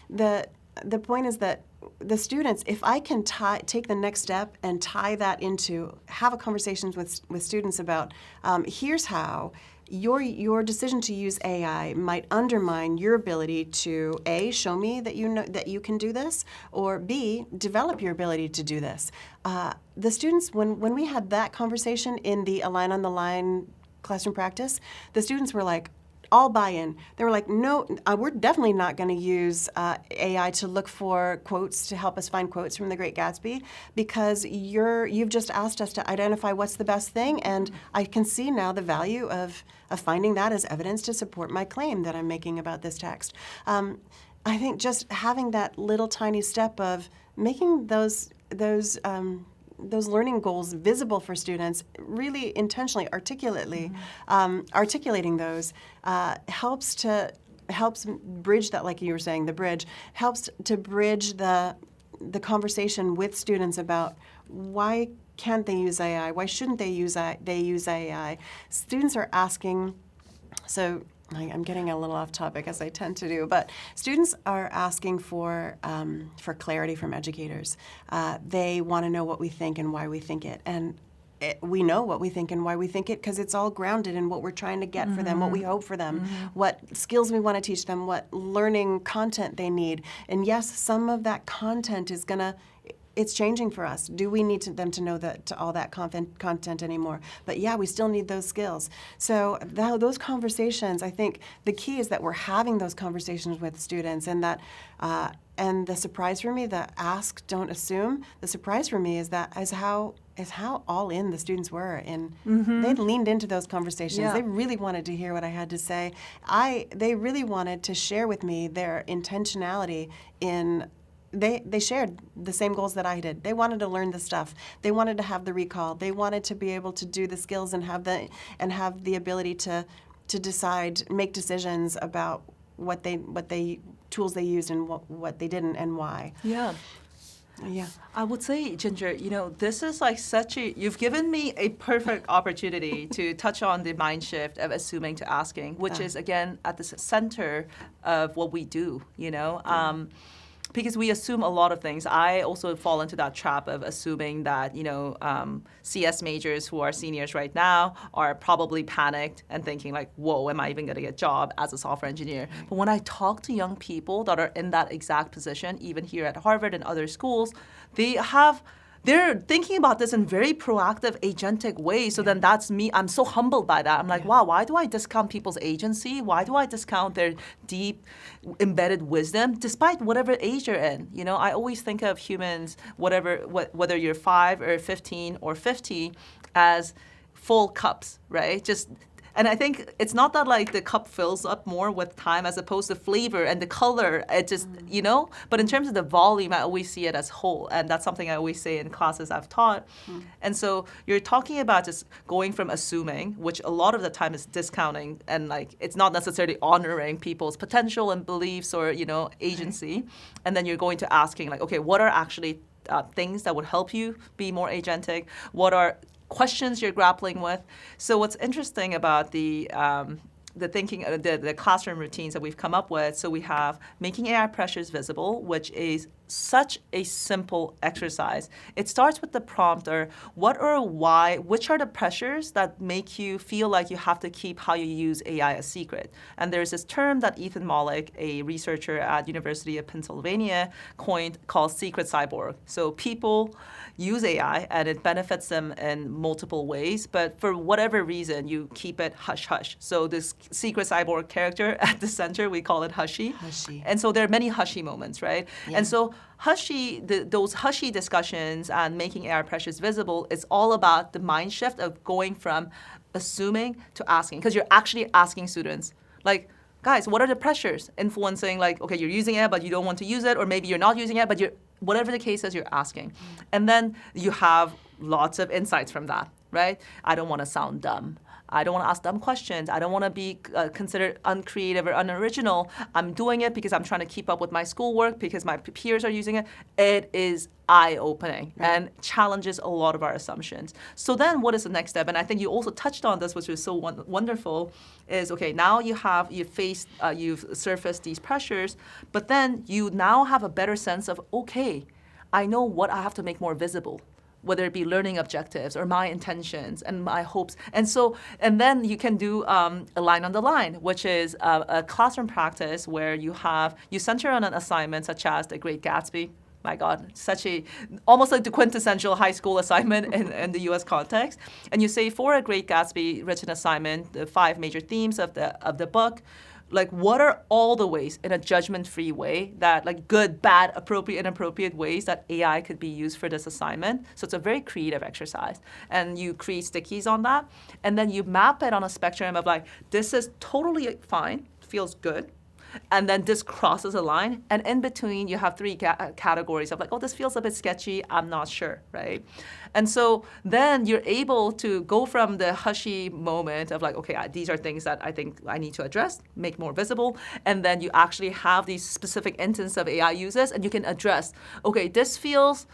The point is that the students, if I can take the next step and tie that into, have a conversation with students about, here's how your decision to use AI might undermine your ability to A, show me that that you can do this, or B, develop your ability to do this. The students, when we had that conversation in the Align on the Line classroom practice, the students were like, all buy-in. They were like, no, we're definitely not going to use AI to look for quotes, to help us find quotes from The Great Gatsby, because you've just asked us to identify what's the best thing, and I can see now the value of finding that as evidence to support my claim that I'm making about this text. I think just having that little tiny step of making those learning goals visible for students, really intentionally, articulately, articulating those helps bridge that, like you were saying, the bridge helps to bridge the conversation with students about why can't they use AI? Why shouldn't they use AI? Students are asking, so I'm getting a little off topic, as I tend to do, but students are asking for clarity from educators. They want to know what we think and why we think it. And we know what we think and why we think it because it's all grounded in what we're trying to get for them, what we hope for them, what skills we want to teach them, what learning content they need. And yes, some of that content is it's changing for us. Do we need them to know all that content anymore? But yeah, we still need those skills. So those conversations, I think the key is that we're having those conversations with students, and that and the surprise for me, the ask, don't assume. The surprise for me is how all in the students were, and they leaned into those conversations. Yeah. They really wanted to hear what I had to say. They really wanted to share with me their intentionality in. They shared the same goals that I did. They wanted to learn the stuff. They wanted to have the recall. They wanted to be able to do the skills and have the ability to decide, make decisions about what tools they used and what they didn't and why. Yeah. Yeah. I would say, Ginger, this is like you've given me a perfect opportunity to touch on the mind shift of assuming to asking, which is, again, at the center of what we do, because we assume a lot of things. I also fall into that trap of assuming that, CS majors who are seniors right now are probably panicked and thinking like, whoa, am I even going to get a job as a software engineer? But when I talk to young people that are in that exact position, even here at Harvard and other schools, they're thinking about this in very proactive, agentic ways. So then that's me. I'm so humbled by that. I'm like, wow, why do I discount people's agency? Why do I discount their deep, embedded wisdom, despite whatever age you're in? I always think of humans, whether you're 5 or 15 or 50, as full cups, right? And I think it's not that like the cup fills up more with time as opposed to flavor and the color. It just, but in terms of the volume, I always see it as whole. And that's something I always say in classes I've taught. And so you're talking about just going from assuming, which a lot of the time is discounting, and like it's not necessarily honoring people's potential and beliefs or, agency. And then you're going to asking like, okay, what are actually things that would help you be more agentic? What are questions you're grappling with? So what's interesting about the thinking, the classroom routines that we've come up with, so we have making AI pressures visible, which is such a simple exercise. It starts with the prompt or what or why, which are the pressures that make you feel like you have to keep how you use AI a secret. And there's this term that Ethan Mollick, a researcher at University of Pennsylvania, coined called secret cyborg. So people use AI and it benefits them in multiple ways, but for whatever reason, you keep it hush-hush. So this secret cyborg character at the center, we call it Hushy. And so there are many Hushy moments, right? Yeah. And so those Hushy discussions and making AI pressures visible is all about the mind shift of going from assuming to asking, because you're actually asking students, like, guys, what are the pressures influencing, like, okay, you're using it, but you don't want to use it, or maybe you're not using it, but whatever the case is, you're asking. And then you have lots of insights from that, right? I don't want to sound dumb. I don't want to ask dumb questions. I don't want to be considered uncreative or unoriginal. I'm doing it because I'm trying to keep up with my schoolwork, because my peers are using it. It is eye-opening and challenges a lot of our assumptions. So then what is the next step? And I think you also touched on this, which was so wonderful, is, okay, now you've surfaced these pressures, but then you now have a better sense of, okay, I know what I have to make more visible, whether it be learning objectives or my intentions and my hopes. And then you can do a line on the line, which is a classroom practice where you center on an assignment such as The Great Gatsby, my God, almost like the quintessential high school assignment in the U.S. context. And you say, for a Great Gatsby written assignment, the 5 major themes of the book, like, what are all the ways in a judgment-free way that, like, good, bad, appropriate, inappropriate ways that AI could be used for this assignment? So it's a very creative exercise. And you create stickies on that. And then you map it on a spectrum of, like, this is totally fine, feels good. And then this crosses a line. And in between, you have 3 categories of, like, oh, this feels a bit sketchy, I'm not sure, right? And so then you're able to go from the hushy moment of, like, okay, these are things that I think I need to address, make more visible. And then you actually have these specific instances of AI uses, and you can address, okay, this feels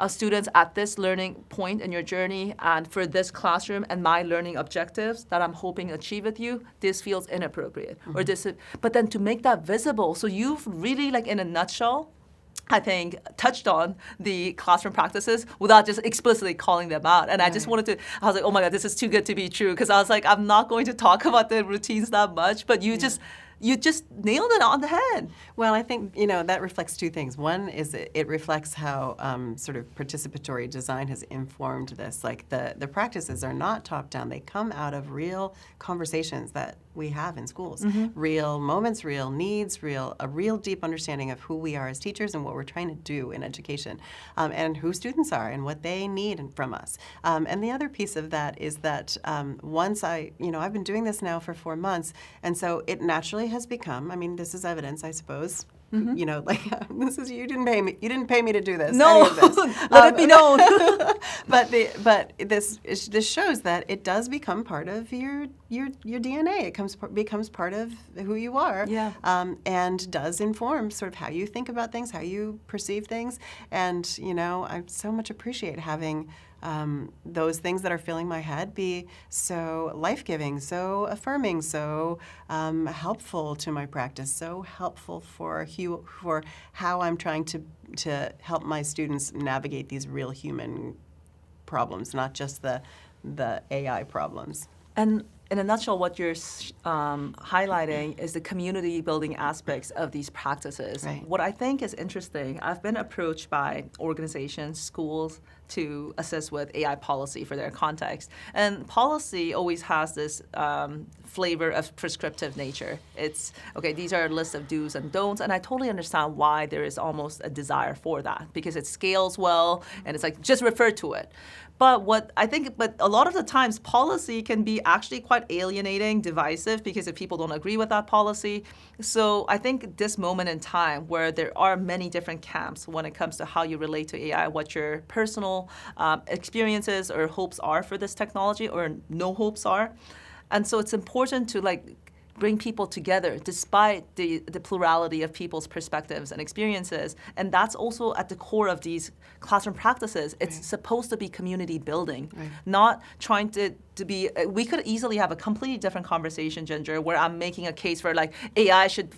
students at this learning point in your journey, and for this classroom and my learning objectives that I'm hoping to achieve with you, this feels inappropriate. Or this, but then to make that visible, so you've really, like, in a nutshell, I think, touched on the classroom practices without just explicitly calling them out. And I just wanted to, I was like, oh my God, this is too good to be true. Because I was like, I'm not going to talk about the routines that much, but you just nailed it on the head. Well, I think, that reflects 2 things. One is it reflects how sort of participatory design has informed this. Like, the practices are not top-down. They come out of real conversations that we have in schools. Real moments, real needs, a real deep understanding of who we are as teachers and what we're trying to do in education, and who students are and what they need from us. And the other piece of that is that once I've been doing this now for 4 months, and so it naturally has become, I mean, this is evidence, I suppose. This is, you didn't pay me to do this. No, any of this. let it be known. but this shows that it does become part of your DNA. It becomes part of who you are. Yeah. And does inform sort of how you think about things, how you perceive things. And I so much appreciate having those things that are filling my head be so life-giving, so affirming, so helpful to my practice, so helpful for how I'm trying to help my students navigate these real human problems, not just the AI problems. And in a nutshell, what you're highlighting is the community building aspects of these practices. Right. What I think is interesting, I've been approached by organizations, schools, to assist with AI policy for their context. And policy always has this flavor of prescriptive nature. It's, okay, these are a list of do's and don'ts, and I totally understand why there is almost a desire for that, because it scales well, and it's like, just refer to it. But a lot of the times policy can be actually quite alienating, divisive, because if people don't agree with that policy. So I think this moment in time where there are many different camps when it comes to how you relate to AI, what your personal experiences or hopes are for this technology, or no hopes are. And so it's important to, like, bring people together despite the plurality of people's perspectives and experiences. And that's also at the core of these classroom practices. It's supposed to be community building, not trying to be, we could easily have a completely different conversation, Ginger, where I'm making a case for, like, AI should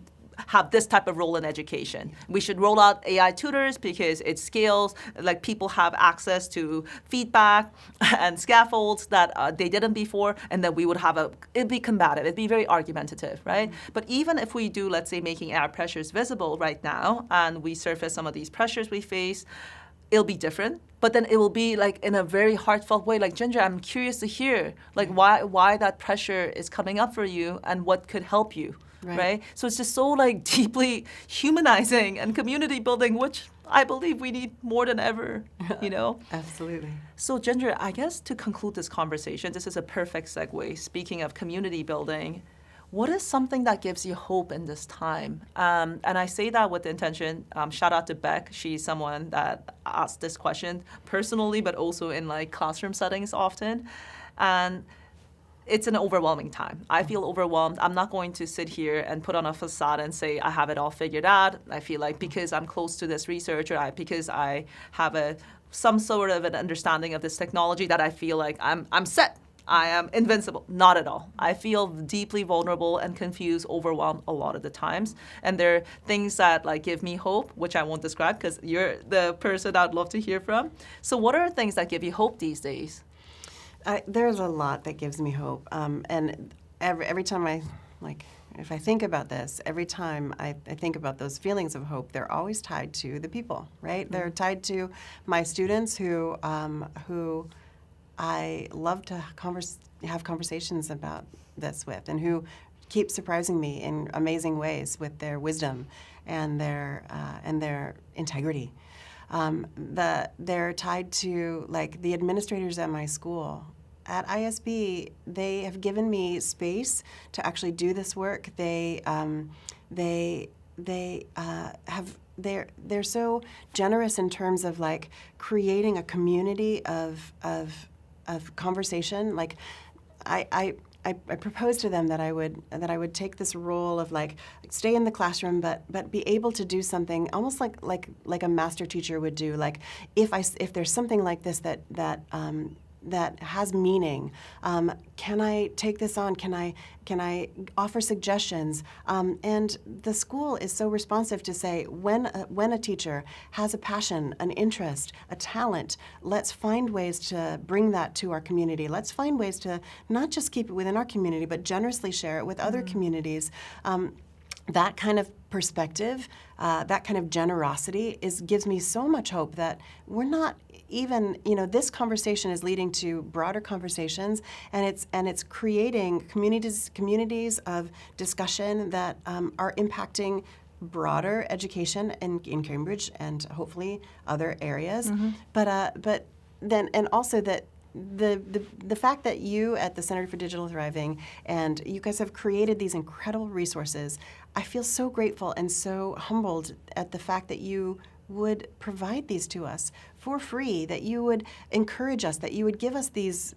have this type of role in education. We should roll out AI tutors because it scales, like, people have access to feedback and scaffolds that they didn't before, and then we would have it'd be combative, it'd be very argumentative, right? But even if we do, let's say, making our pressures visible right now, and we surface some of these pressures we face, it'll be different, but then it will be, like, in a very heartfelt way. Like, Ginger, I'm curious to hear, like, why that pressure is coming up for you and what could help you. Right? So it's just so, like, deeply humanizing and community building, which I believe we need more than ever, Absolutely. So, Ginger, I guess to conclude this conversation, this is a perfect segue. Speaking of community building, what is something that gives you hope in this time? And I say that with the intention, shout out to Beck. She's someone that asked this question personally, but also in, like, classroom settings often. And it's an overwhelming time. I feel overwhelmed. I'm not going to sit here and put on a facade and say I have it all figured out. I feel like because I'm close to this research, or because I have some sort of an understanding of this technology, that I feel like I'm set. I am invincible. Not at all. I feel deeply vulnerable and confused, overwhelmed a lot of the times. And there are things that, like, give me hope, which I won't describe because you're the person I'd love to hear from. So what are things that give you hope these days? There's a lot that gives me hope, and every time I if I think about this, every time I think about those feelings of hope, they're always tied to the people, right? They're tied to my students who I love to have conversations about this with, and who keep surprising me in amazing ways with their wisdom and their integrity. They're tied to, like, the administrators at my school. At ISB, they have given me space to actually do this work. They're so generous in terms of, like, creating a community of conversation. Like, I proposed to them that I would take this role of, like, stay in the classroom, but be able to do something almost like a master teacher would do. Like, if there's something like this that has meaning, can I take this on? Can I offer suggestions? And the school is so responsive to say, when a teacher has a passion, an interest, a talent, let's find ways to bring that to our community. Let's find ways to not just keep it within our community, but generously share it with other communities. That kind of perspective, that kind of generosity gives me so much hope that we're not even, this conversation is leading to broader conversations, and it's creating communities of discussion that are impacting broader education in Cambridge and hopefully other areas. But then, and also that the fact that you at the Center for Digital Thriving and you guys have created these incredible resources, I feel so grateful and so humbled at the fact that you would provide these to us for free, that you would encourage us, that you would give us these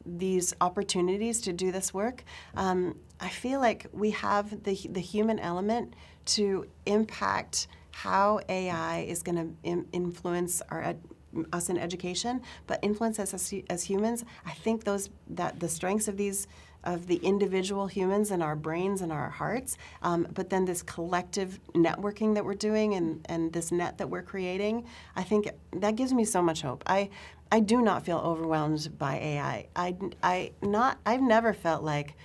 opportunities to do this work. I feel like we have the human element to impact how AI is going to influence us in education, but influence us as humans. I think that the strengths of the individual humans and our brains and our hearts, but then this collective networking that we're doing and this net that we're creating, I think that gives me so much hope. I do not feel overwhelmed by AI. I've never felt like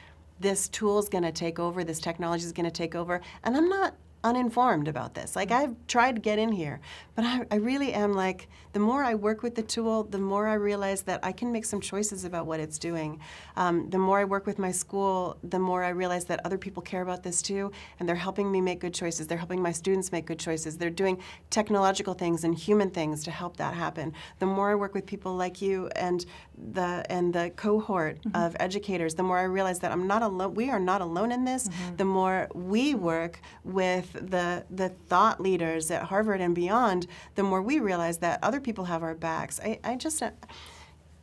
this tool is going to take over, this technology is going to take over, and I'm not uninformed about this. Like, I've tried to get in here, but I really am, like, the more I work with the tool, the more I realize that I can make some choices about what it's doing. The more I work with my school, the more I realize that other people care about this too, and they're helping me make good choices. They're helping my students make good choices. They're doing technological things and human things to help that happen. The more I work with people like you and the cohort of educators, the more I realize that I'm not alone. We are not alone in this. The more we work with the thought leaders at Harvard and beyond, the more we realize that other people have our backs.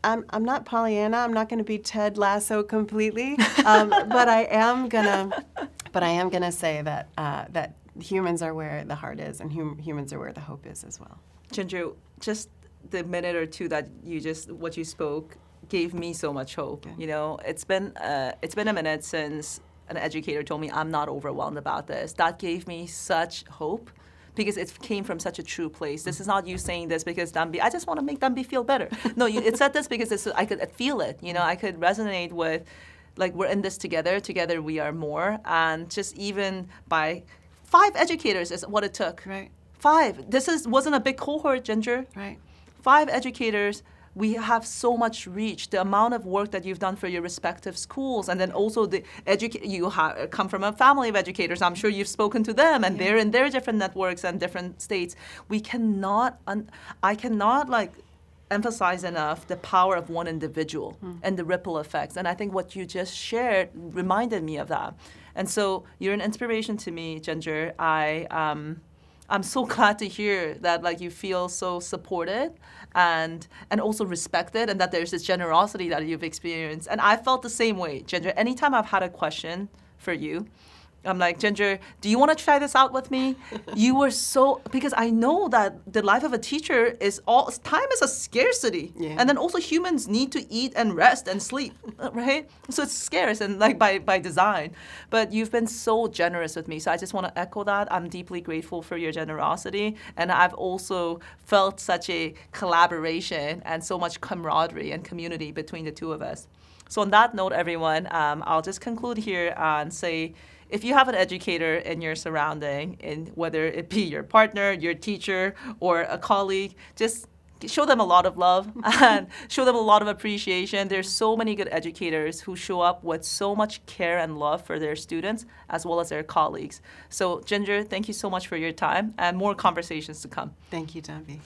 I'm not Pollyanna. I'm not going to be Ted Lasso completely, but I am gonna say that humans are where the heart is, and humans are where the hope is as well. Ginger, just the minute or two that what you spoke gave me so much hope. Yeah. It's been a minute since an educator told me I'm not overwhelmed about this. That gave me such hope, because it came from such a true place. This is not you saying this because Dambi, I just want to make Dambi feel better. No, it said this because I could feel it. I could resonate with, like, we're in this together. Together we are more. And just even by 5 educators is what it took. Right. 5. Wasn't a big cohort, Ginger. Right. 5 educators. We have so much reach. The amount of work that you've done for your respective schools, and then also you come from a family of educators. I'm sure you've spoken to them, and they're in their different networks and different states. I cannot emphasize enough the power of one individual and the ripple effects. And I think what you just shared reminded me of that. And so you're an inspiration to me, Ginger. I'm so glad to hear that, like, you feel so supported and also respected, and that there's this generosity that you've experienced. And I felt the same way, Ginger. Anytime I've had a question for you, I'm like, Ginger, do you want to try this out with me? You were so, because I know that the life of a teacher time is a scarcity. Yeah. And then also humans need to eat and rest and sleep, right? So it's scarce, and like by design. But you've been so generous with me. So I just want to echo that. I'm deeply grateful for your generosity. And I've also felt such a collaboration and so much camaraderie and community between the two of us. So on that note, everyone, I'll just conclude here and say, if you have an educator in your surrounding, in whether it be your partner, your teacher, or a colleague, just show them a lot of love and show them a lot of appreciation. There's so many good educators who show up with so much care and love for their students as well as their colleagues. So Ginger, thank you so much for your time and more conversations to come. Thank you, Davi.